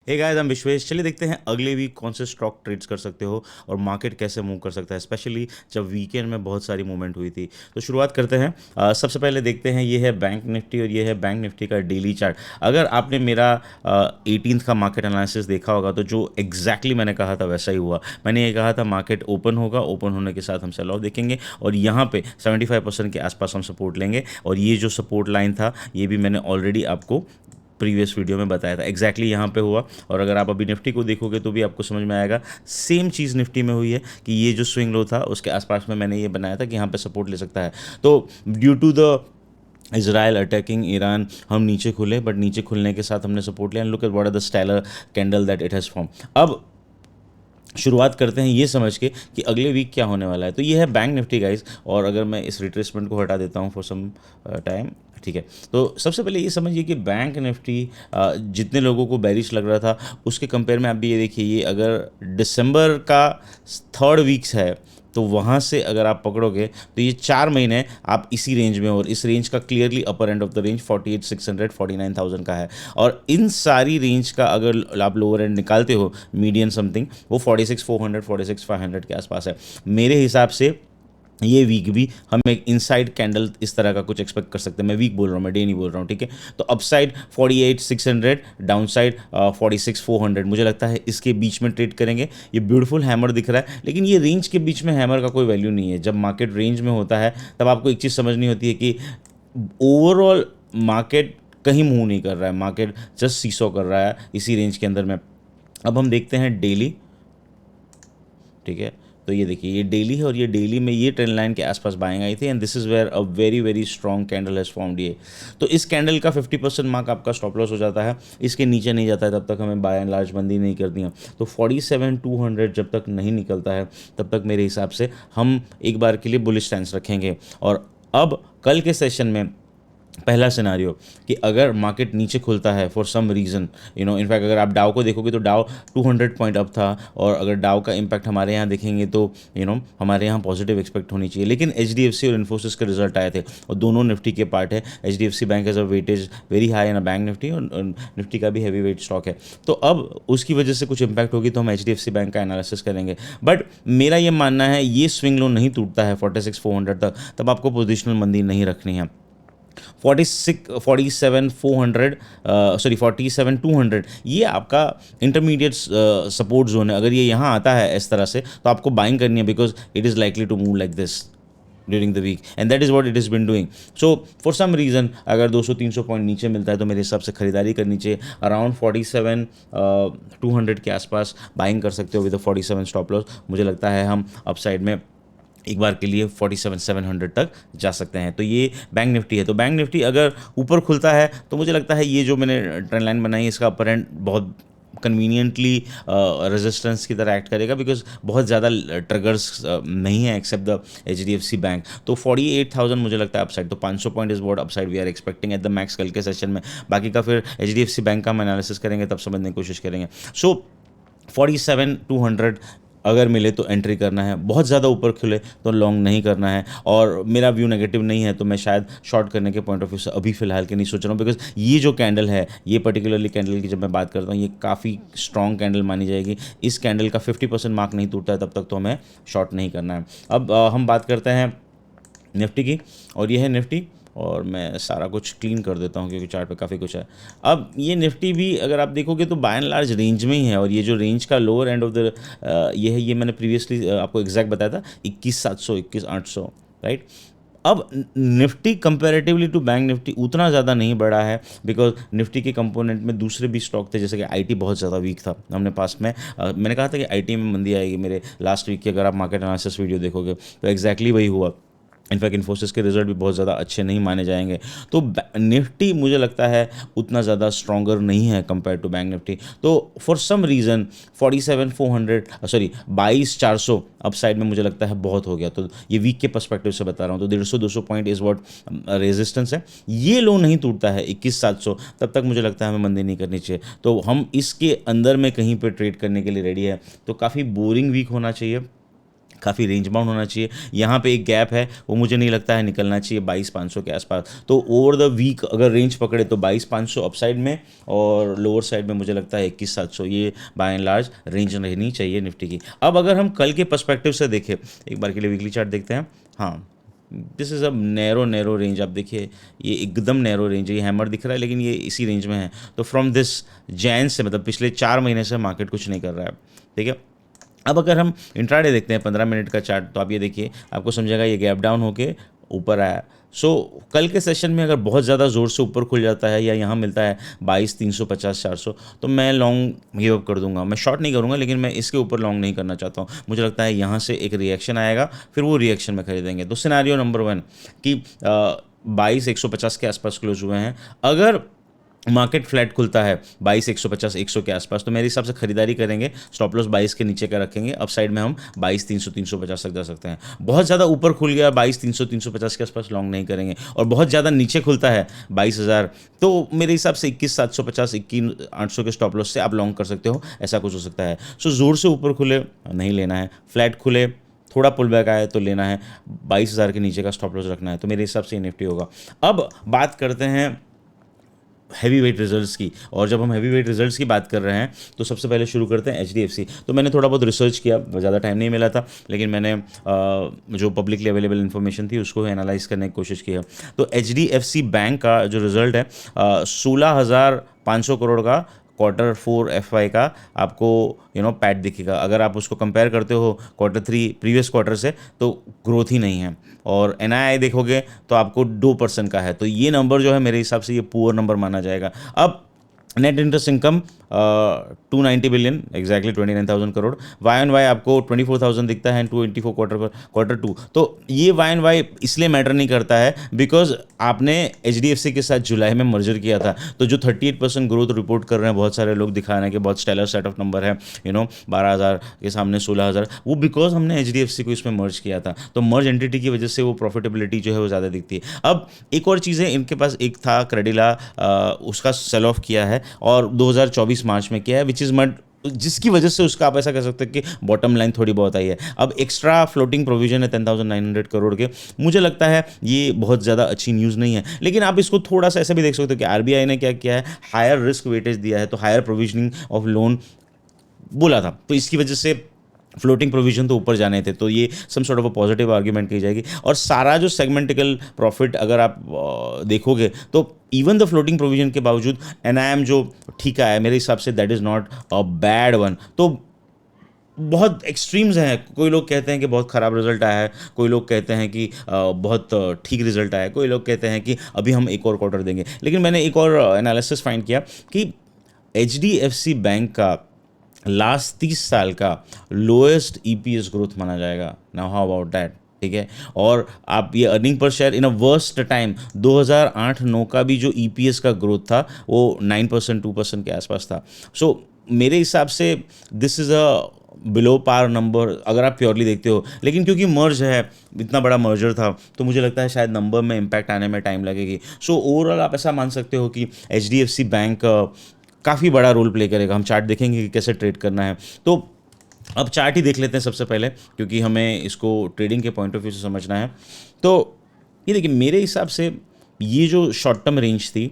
Hey guys, हम विश्वेश। चलिए देखते हैं अगले वीक कौन से स्टॉक ट्रेड्स कर सकते हो और मार्केट कैसे मूव कर सकता है, स्पेशली जब वीकेंड में बहुत सारी मूवमेंट हुई थी। तो शुरुआत करते हैं। सबसे पहले देखते हैं, ये है बैंक निफ्टी और ये है बैंक निफ्टी का डेली चार्ट। अगर आपने मेरा 18th का मार्केट एनालिसिस देखा होगा तो जो एग्जैक्टली मैंने कहा था वैसा ही हुआ। मैंने ये कहा था मार्केट ओपन होगा, ओपन होने के साथ हम सेल ऑफ देखेंगे और यहाँ पे 75% के आसपास हम सपोर्ट लेंगे। और ये जो सपोर्ट लाइन था ये भी मैंने ऑलरेडी आपको प्रीवियस वीडियो में बताया था। एग्जैक्टली यहाँ पे हुआ। और अगर आप अभी निफ्टी को देखोगे तो भी आपको समझ में आएगा सेम चीज़ निफ्टी में हुई है कि ये जो स्विंग लो था उसके आसपास में मैंने ये बनाया था कि यहाँ पे सपोर्ट ले सकता है। तो due to the Israel attacking Iran हम नीचे खुले, बट नीचे खुलने के साथ हमने सपोर्ट लिया। Look at what are the stellar candle that it has form. अब शुरुआत करते हैं ये समझ के कि अगले वीक क्या होने वाला है। तो ये है बैंक निफ्टी गाइस। और अगर मैं इस रिट्रेसमेंट को हटा देता हूँ फॉर सम टाइम, ठीक है। तो सबसे पहले ये समझिए कि बैंक निफ्टी जितने लोगों को बेरिश लग रहा था उसके कंपेयर में आप भी ये देखिए, ये अगर दिसंबर का थर्ड वीक्स है तो वहाँ से अगर आप पकड़ोगे तो ये 4 महीने आप इसी रेंज में, और इस रेंज का clearly upper end of the range 48,600 49,000 का है। और इन सारी रेंज का अगर आप लोअर एंड निकालते हो, मीडियन समथिंग, वो 46,400 46,500 के आसपास है। मेरे हिसाब से ये वीक भी हम एक इनसाइड कैंडल इस तरह का कुछ एक्सपेक्ट कर सकते हैं। मैं वीक बोल रहा हूँ, मैं डे नहीं बोल रहा हूँ, ठीक है। तो अपसाइड 48,600, डाउन साइड 46,400, मुझे लगता है इसके बीच में ट्रेड करेंगे। ये ब्यूटीफुल हैमर दिख रहा है, लेकिन ये रेंज के बीच में हैमर का कोई वैल्यू नहीं है। जब मार्केट रेंज में होता है तब आपको एक चीज़ समझनी होती है कि ओवरऑल मार्केट कहीं मूव नहीं कर रहा है, मार्केट जस्ट सीसो कर रहा है इसी रेंज के अंदर में। अब हम देखते हैं डेली, ठीक है। तो ये देखिए, ये डेली है और ये डेली में ये ट्रेंड लाइन के आसपास बाइंग आई थी and this is where a very very strong candle has formed. ये तो इस कैंडल का 50% मार्क आपका स्टॉप लॉस हो जाता है। इसके नीचे नहीं जाता है तब तक हमें बाय एंड लार्ज बंदी नहीं करती है। तो 47,200 जब तक नहीं निकलता है तब तक मेरे हिसाब से हम एक बार के लिए बुलिश स्टैंस रखेंगे। और अब कल के सेशन में पहला सिनारियो कि अगर मार्केट नीचे खुलता है फॉर सम रीज़न, इनफैक्ट अगर आप डाउ को देखोगे तो डाउ 200 पॉइंट अप था, और अगर डाउ का इम्पैक्ट हमारे यहाँ देखेंगे तो हमारे यहाँ पॉजिटिव एक्सपेक्ट होनी चाहिए। लेकिन एचडीएफसी और इन्फोसिस के रिजल्ट आए थे और दोनों निफ्टी के पार्ट है। HDFC bank as a weightage very high in a bank Nifty, और निफ्टी का भी हैवी वेट स्टॉक है। तो अब उसकी वजह से कुछ इम्पैक्ट होगी तो हम एचडीएफसी बैंक का एनालिसिस करेंगे। बट मेरा ये मानना है ये स्विंग लो नहीं टूटता है 46,400 तक, तब आपको पोजिशनल मंदी नहीं रखनी है। 47,400, सॉरी 47,200, ये आपका इंटरमीडिएट सपोर्ट जोन है। अगर ये यहाँ आता है इस तरह से तो आपको बाइंग करनी है, because it is likely to move like this during the week and that is what it is been doing. So for some reason अगर 200-300 पॉइंट नीचे मिलता है तो मेरे हिसाब से खरीदारी करनी चाहिए। अराउंड 47,200 के आसपास बाइंग कर सकते हो विद 47 स्टॉप लॉस। मुझे लगता है हम अपसाइड में एक बार के लिए 47,700 तक जा सकते हैं। तो ये बैंक निफ्टी है। तो बैंक निफ्टी अगर ऊपर खुलता है तो मुझे लगता है ये जो मैंने ट्रेंड लाइन बनाई है इसका अपर एंड बहुत कन्वीनियंटली रेजिस्टेंस की तरह एक्ट करेगा, बिकॉज बहुत ज़्यादा ट्रिगर्स नहीं है एक्सेप्ट द एचडीएफसी बैंक। तो 48,000 मुझे लगता है अपसाइड, तो 500 point is what upside we are expecting at the max कल के सेशन में। बाकी का फिर एचडीएफसी बैंक का हम एनालिसिस करेंगे तब समझने की कोशिश करेंगे। सो 47,200 अगर मिले तो एंट्री करना है, बहुत ज़्यादा ऊपर खुले तो लॉन्ग नहीं करना है। और मेरा व्यू नेगेटिव नहीं है तो मैं शायद शॉर्ट करने के पॉइंट ऑफ व्यू से अभी फ़िलहाल के नहीं सोच रहा हूँ, बिकॉज ये जो कैंडल है, ये पर्टिकुलरली कैंडल की जब मैं बात करता हूँ ये काफ़ी स्ट्रॉन्ग कैंडल मानी जाएगी। इस कैंडल का 50% मार्क नहीं टूटता है तब तक तो हमें शॉर्ट नहीं करना है। अब हम बात करते हैं निफ्टी की, और ये है निफ्टी। और मैं सारा कुछ क्लीन कर देता हूँ क्योंकि चार्ट पे काफ़ी कुछ है। अब ये निफ्टी भी अगर आप देखोगे तो बाय एंड लार्ज रेंज में ही है, और ये जो रेंज का लोअर एंड ऑफ द ये है, ये मैंने प्रीवियसली आपको एग्जैक्ट बताया था 21,700 21,800, राइट। अब Nifty comparatively to bank Nifty उतना ज़्यादा नहीं बढ़ा है, बिकॉज निफ्टी के कंपोनेंट में दूसरे भी स्टॉक थे, जैसे कि आईटी बहुत ज़्यादा वीक था। हमने पास्ट में मैंने कहा था कि आईटी में मंदी आएगी मेरे लास्ट वीक की, अगर आप मार्केट एनालिसिस वीडियो देखोगे तो एग्जैक्टली वही हुआ। इनफैक्ट इन्फोसिस के रिजल्ट भी बहुत ज़्यादा अच्छे नहीं माने जाएंगे। तो निफ्टी मुझे लगता है उतना ज़्यादा स्ट्रॉन्गर नहीं है कंपेयर टू बैंक निफ्टी। तो for some reason 47,400 sorry 22,400 upside में मुझे लगता है बहुत हो गया। तो ये वीक के पर्सपेक्टिव से बता रहा हूँ। तो 150-200 पॉइंट इज़ वॉट रेजिस्टेंस है। ये लो नहीं टूटता है 21,700 तब तक मुझे लगता है हमें मंदी नहीं करनी चाहिए। तो हम इसके अंदर में कहीं पर ट्रेड करने के लिए रेडी है। तो काफ़ी बोरिंग वीक होना चाहिए, काफ़ी रेंज बाउंड होना चाहिए। यहाँ पे एक गैप है, वो मुझे नहीं लगता है निकलना चाहिए 22,500 के आसपास। तो ओवर द वीक अगर रेंज पकड़े तो 22,500 अपसाइड में और लोअर साइड में मुझे लगता है 21,700, ये बाय एंड लार्ज रेंज रहनी चाहिए निफ्टी की। अब अगर हम कल के पर्सपेक्टिव से देखें, एक बार के लिए वीकली चार्ट देखते हैं। हाँ, this is a narrow range. आप देखिए ये एकदम नैरो रेंज है, ये हैमर दिख रहा है लेकिन ये इसी रेंज में है। तो फ्रॉम दिस जैन से, मतलब पिछले 4 महीने से मार्केट कुछ नहीं कर रहा है, ठीक है। अब अगर हम इंट्राडे देखते हैं 15 मिनट का चार्ट, तो आप ये देखिए, आपको समझेगा ये गैप डाउन होके ऊपर आया। सो कल के सेशन में अगर बहुत ज़्यादा ज़ोर से ऊपर खुल जाता है या यहाँ मिलता है 22,350-400, तो मैं लॉन्ग गिव अप कर दूंगा। मैं शॉर्ट नहीं करूंगा लेकिन मैं इसके ऊपर लॉन्ग नहीं करना चाहता हूँ। मुझे लगता है यहाँ से एक रिएक्शन आएगा, फिर वो रिएक्शन में खरीदेंगे। तो सिनारियो नंबर 1 कि 22,150 के आसपास क्लोज हुए हैं। अगर मार्केट फ्लैट खुलता है 22,150-100 के आसपास, तो मेरे हिसाब से खरीदारी करेंगे। स्टॉप लॉस 22 के नीचे का रखेंगे। अप साइड में हम 22,300-350 तक जा सकते हैं। बहुत ज़्यादा ऊपर खुल गया 22,300-350 के आसपास, लॉन्ग नहीं करेंगे। और बहुत ज़्यादा नीचे खुलता है 22,000, तो मेरे हिसाब से 21,750, 21,800 के स्टॉप लॉस से आप लॉन्ग कर सकते हो। ऐसा कुछ हो सकता है। सो ज़ोर से ऊपर खुले नहीं लेना है, फ्लैट खुले थोड़ा पुल बैक आए तो लेना है, 22,000 के नीचे का स्टॉप लॉस रखना है। तो मेरे हिसाब से निफ्टी होगा। अब बात करते हैं हैवी वेट रिजल्ट्स की। और जब हम हैवी वेट रिजल्ट्स की बात कर रहे हैं तो सबसे पहले शुरू करते हैं एचडीएफसी। तो मैंने थोड़ा बहुत रिसर्च किया, ज़्यादा टाइम नहीं मिला था, लेकिन मैंने जो पब्लिकली अवेलेबल इन्फॉर्मेशन थी उसको एनालाइज करने की कोशिश की है। तो एचडीएफसी बैंक का जो रिजल्ट है 16,500 करोड़ का Q4 FY का आपको पैट दिखेगा। अगर आप उसको कंपेयर करते हो Q3 प्रीवियस क्वार्टर से, तो ग्रोथ ही नहीं है। और एनआईआई देखोगे तो आपको 2% का है। तो ये नंबर जो है मेरे हिसाब से ये पुअर नंबर माना जाएगा। अब net interest income 290 billion, exactly 29,000 crore. Y N Y आपको 24,000 दिखता है 284 Q2। तो ये वाई एन वाई इसलिए मैटर नहीं करता है बिकॉज आपने एचडीएफसी के साथ जुलाई में मर्जर किया था। तो जो 38% ग्रोथ रिपोर्ट कर रहे हैं बहुत सारे लोग, दिखाने के बहुत स्टेलर सेट ऑफ नंबर है, 12,000 के सामने 16,000, वो बिकॉज हमने एचडीएफसी को इसमें मर्ज किया था। तो मर्ज एंटिटी की वजह से वो प्रॉफिटेबिलिटी जो है वो ज़्यादा दिखती है। अब एक और चीज़ है, इनके पास एक था क्रेडिला, उसका सेल ऑफ किया है और 2024 मार्च में किया है, विच इज़ मट, जिसकी वजह से उसका आप ऐसा कह सकते हैं कि बॉटम लाइन थोड़ी बहुत आई है। अब एक्स्ट्रा फ्लोटिंग प्रोविजन है 10,900 करोड़ के। मुझे लगता है ये बहुत ज़्यादा अच्छी न्यूज़ नहीं है, लेकिन आप इसको थोड़ा सा ऐसा भी देख सकते हो कि आरबीआई ने क्या किया है, हायर रिस्क वेटेज दिया है, तो हायर प्रोविजनिंग ऑफ लोन बोला था, तो इसकी वजह से फ्लोटिंग प्रोविजन तो ऊपर जाने थे। तो ये some sort of a positive argument की जाएगी। और सारा जो सेगमेंटिकल प्रॉफिट अगर आप देखोगे तो इवन द फ्लोटिंग प्रोविजन के बावजूद एनआईएम जो ठीक आया है, मेरे हिसाब say that is not a bad one. तो बहुत एक्सट्रीम्स हैं। कोई लोग कहते हैं कि बहुत ख़राब रिजल्ट आया है, कोई लोग कहते हैं कि बहुत ठीक रिजल्ट आया है, कोई लोग कहते हैं कि अभी हम एक और क्वार्टर देंगे। लेकिन मैंने एक और एनालिसिस फाइंड किया कि एचडीएफसी बैंक का लास्ट 30 साल का लोएस्ट ईपीएस ग्रोथ माना जाएगा। नाउ हाउ अबाउट दैट, ठीक है। और आप ये earning per share in a worst time 2008-9 का भी जो ईपीएस का ग्रोथ था वो 9% 2% के आसपास था। सो मेरे हिसाब से this is a below par number अगर आप प्योरली देखते हो। लेकिन क्योंकि मर्ज है, इतना बड़ा मर्जर था, तो मुझे लगता है शायद नंबर में इम्पैक्ट आने में टाइम लगेगी। सो ओवरऑल आप ऐसा मान सकते हो कि एचडीएफसी बैंक काफ़ी बड़ा रोल प्ले करेगा। हम चार्ट देखेंगे कि कैसे ट्रेड करना है। तो अब चार्ट ही देख लेते हैं सबसे पहले, क्योंकि हमें इसको ट्रेडिंग के पॉइंट ऑफ व्यू से समझना है। तो ये देखिए, मेरे हिसाब से ये जो शॉर्ट टर्म रेंज थी,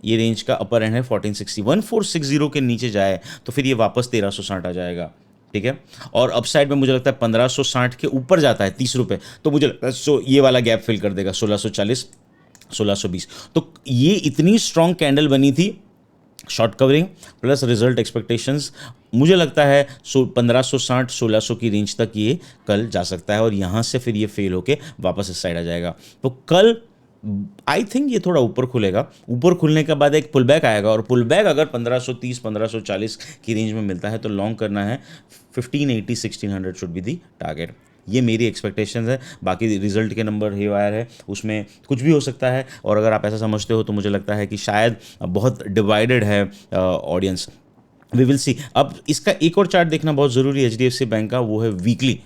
ये रेंज का अपर एंड है 1460। 1460 के नीचे जाए तो फिर ये वापस 1360 आ जाएगा, ठीक है। और अपसाइड में मुझे लगता है 1560 के ऊपर जाता है 30 रुपये, तो मुझे लगता है ये वाला गैप फिल कर देगा 1640 1620। तो ये इतनी स्ट्रॉन्ग कैंडल बनी थी short covering plus result expectations. मुझे लगता है 1560-1600 की रेंज तक ये कल जा सकता है और यहाँ से फिर ये फेल होके वापस इस साइड आ जाएगा। तो कल आई थिंक ये थोड़ा ऊपर खुलेगा। ऊपर खुलने के बाद एक पुल बैक आएगा और पुल बैक अगर 1530-1540 की रेंज में मिलता है तो लॉन्ग करना है। 1580-1600 शुड बी दी टारगेट। ये मेरी एक्सपेक्टेशंस है। बाकी रिजल्ट के नंबर हे वायर है, उसमें कुछ भी हो सकता है। और अगर आप ऐसा समझते हो तो मुझे लगता है कि शायद बहुत डिवाइडेड है ऑडियंस। We will see. अब इसका एक और चार्ट देखना बहुत ज़रूरी है एचडीएफसी बैंक का, वो है वीकली।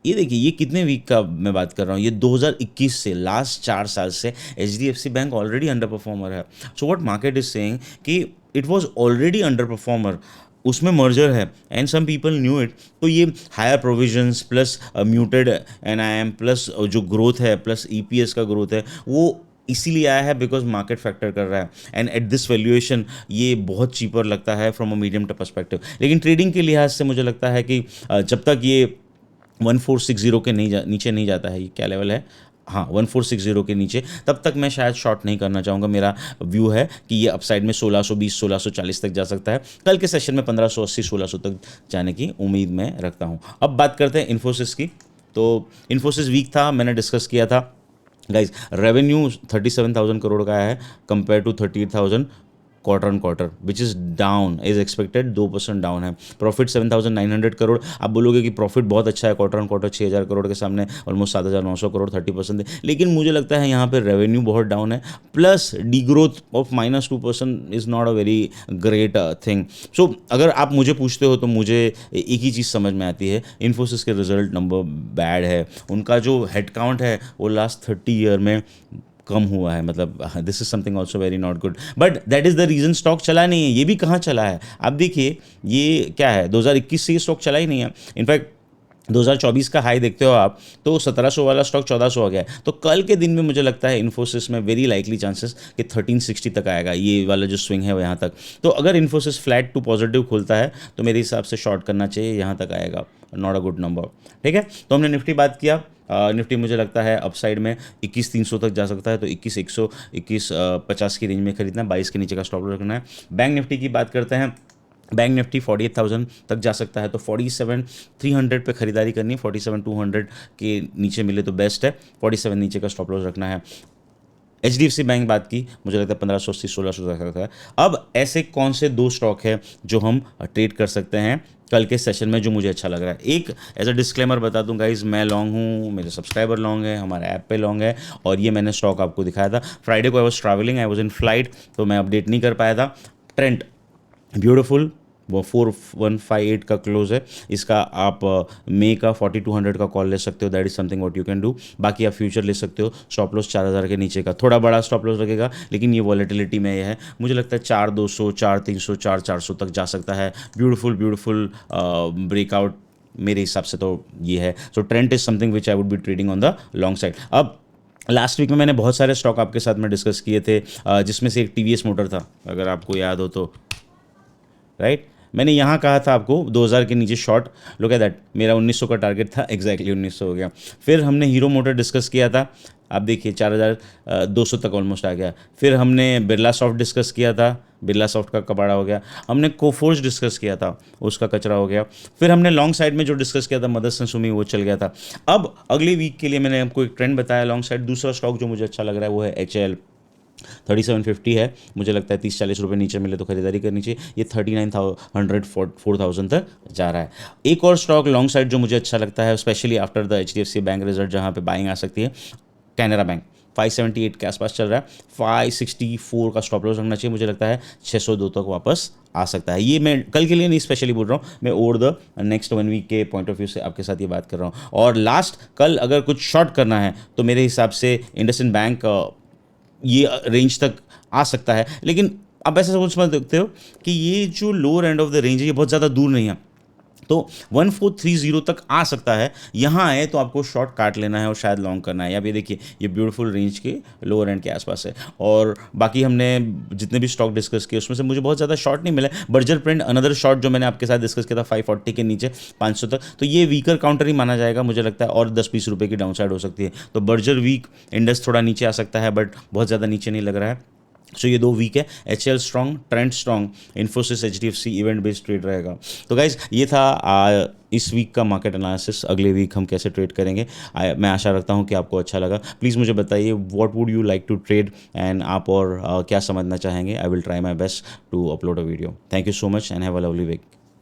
ये देखिए, ये कितने वीक का मैं बात कर रहा हूँ, ये 2021 से लास्ट 4 साल से HDFC bank already underperformer है। So what market is saying कि it was already underperformer उसमें मर्जर है and some people knew it. तो ये higher provisions plus muted NIM plus जो ग्रोथ है प्लस ईपीएस का ग्रोथ है वो इसीलिए आया है बिकॉज मार्केट फैक्टर कर रहा है एंड एट दिस वैल्यूएशन ये बहुत चीपर लगता है from a medium term perspective. लेकिन ट्रेडिंग के लिहाज से मुझे लगता है कि जब तक ये 1460 के नीचे नहीं जाता है, ये क्या लेवल है, हाँ 1460 के नीचे, तब तक मैं शायद शॉर्ट नहीं करना चाहूँगा। मेरा व्यू है कि ये अपसाइड में 1620 1640 तक जा सकता है। कल के सेशन में 1580 1600 तक जाने की उम्मीद मैं रखता हूँ। अब बात करते हैं इन्फोसिस की। तो इन्फोसिस वीक था, मैंने डिस्कस किया था गाइज। रेवेन्यू 37,000 करोड़ का है compare to 38,000 quarter on quarter, which is down as expected, 2% down है। प्रॉफिट 7,900 करोड़। आप बोलोगे कि प्रॉफिट बहुत अच्छा है, क्वार्टर ऑन क्वार्टर 6,000 करोड़ के सामने ऑलमोस्ट 7,900 करोड़, 30% है। लेकिन मुझे लगता है यहाँ पे रेवेन्यू बहुत डाउन है, plus the growth of -2% is not a very great thing. So अगर आप मुझे पूछते हो तो मुझे एक ही चीज़ समझ में आती है, इन्फोसिस के रिजल्ट नंबर बैड है। उनका जो हेड काउंट है वो लास्ट 30 ईयर में कम हुआ है, मतलब this is something also very not good, but that is the reason stock चला नहीं है। ये भी कहाँ चला है, आप देखिए ये क्या है, 2021 से ये स्टॉक चला ही नहीं है। इनफैक्ट 2024 का हाई देखते हो आप तो 1700 वाला स्टॉक 1400 हो गया है। तो कल के दिन में मुझे लगता है इन्फोसिस में वेरी लाइकली चांसेस कि 1360 तक आएगा, ये वाला जो स्विंग है वो यहाँ तक। तो अगर इन्फोसिस फ्लैट टू पॉजिटिव खुलता है तो मेरे हिसाब से शॉर्ट करना चाहिए, यहाँ तक आएगा, नॉट अ गुड नंबर। ठीक है, तो हमने निफ्टी बात किया। निफ्टी मुझे लगता है अपसाइड में 21,300 तक जा सकता है, तो 21,100 21,50 की रेंज में खरीदना, 22 के नीचे का स्टॉप लॉस रखना है। बैंक निफ्टी की बात करते हैं। बैंक निफ्टी 48,000 तक जा सकता है, तो 47,300 पे खरीदारी करनी है। 47,200 के नीचे मिले तो बेस्ट है, 47 नीचे का स्टॉप लॉस रखना है। HDFC बैंक बात की, मुझे लगता है 1580 1600 तक सकता है। अब ऐसे कौन से दो स्टॉक है जो हम ट्रेड कर सकते हैं कल के सेशन में, जो मुझे अच्छा लग रहा है। एक एज अ डिस्क्लेमर बता दूं गाइज, मैं लॉन्ग हूँ, मेरे सब्सक्राइबर लॉन्ग है, हमारे ऐप पे लॉन्ग है, और ये मैंने स्टॉक आपको दिखाया था फ्राइडे को। I was travelling, I was in flight, तो मैं अपडेट नहीं कर पाया था। ट्रेंड ब्यूटीफुल, वो 4158 का क्लोज है इसका। आप मे का 4200 का कॉल ले सकते हो, that is something what you can do. बाकी आप फ्यूचर ले सकते हो, स्टॉप लॉस 4000 के नीचे का, थोड़ा बड़ा स्टॉप लॉस लगेगा, लेकिन ये वॉलेटिलिटी में ये है। मुझे लगता है 4200 4300 4400 तक जा सकता है। ब्यूटीफुल ब्यूटीफुल ब्रेकआउट मेरे हिसाब से तो ये है। सो trend is something which I would be trading on the long side. अब लास्ट वीक में मैंने बहुत सारे स्टॉक आपके साथ में डिस्कस किए थे, जिसमें से एक TVS मोटर था, अगर आपको याद हो तो, राइट। मैंने यहाँ कहा था आपको 2000 के नीचे शॉर्ट, लुक एट दैट, मेरा 1900 का टारगेट था, एग्जैक्टली 1900 हो गया। फिर हमने हीरो मोटर डिस्कस किया था, आप देखिए 4200 तक ऑलमोस्ट आ गया। फिर हमने बिरला सॉफ्ट डिस्कस किया था, बिरला सॉफ्ट का कबाड़ा हो गया। हमने कोफोर्ज डिस्कस किया था, उसका कचरा हो गया। फिर हमने लॉन्ग साइड में जो डिस्कस किया था मदरसन सुमी, वो चल गया था। अब अगले वीक के लिए मैंने आपको एक ट्रेंड बताया लॉन्ग साइड। दूसरा स्टॉक जो मुझे अच्छा लग रहा है वो है HAL, 3750 है। मुझे लगता है 30-40 रुपये नीचे मिले तो खरीदारी करनी चाहिए। ये 3900 4000 तक जा रहा है। एक और स्टॉक लॉन्ग साइड जो मुझे अच्छा लगता है, specially after the HDFC bank result, जहाँ पे बाइंग आ सकती है, कैनरा बैंक 578 के आसपास चल रहा है। 564 का स्टॉप लॉस रखना चाहिए, मुझे लगता है 602 तक वापस आ सकता है। ये मैं कल के लिए नहीं स्पेशली बोल रहा हूँ, मैं ओवर द नेक्स्ट 1 वीक के पॉइंट ऑफ व्यू से आपके साथ ये बात कर रहा हूँ। और लास्ट, कल अगर कुछ शॉर्ट करना है तो मेरे हिसाब से इंडसइंड बैंक ये रेंज तक आ सकता है। लेकिन आप ऐसा सोच मत सकते हो कि ये जो lower end of the range है ये बहुत ज़्यादा दूर नहीं है, तो 1430 तक आ सकता है। यहाँ आए तो आपको शॉर्ट काट लेना है और शायद लॉन्ग करना है। या ये देखिए, ये ब्यूटीफुल रेंज के लोअर एंड के आसपास है। और बाकी हमने जितने भी स्टॉक डिस्कस किए उसमें से मुझे बहुत ज़्यादा शॉर्ट नहीं मिला। बर्जर प्रिंट अनदर शॉर्ट जो मैंने आपके साथ डिस्कस किया था 540 के नीचे 500 तक, तो ये वीकर काउंटर ही माना जाएगा मुझे लगता है, और 10-20 रुपये की डाउन साइड हो सकती है। तो बर्जर वीक, इंडस थोड़ा नीचे आ सकता है, बट बहुत ज़्यादा नीचे नहीं लग रहा है। सो ये 2 वीक है। HL strong, trend strong, Infosys HDFC event based trade रहेगा। तो गाइज ये था इस वीक का मार्केट एनालिसिस। अगले वीक हम कैसे ट्रेड करेंगे, मैं आशा रखता हूँ कि आपको अच्छा लगा। प्लीज़ मुझे बताइए what would you like to trade, and आप और क्या समझना चाहेंगे। I will try my best to upload a video. Thank you so much and have a lovely week.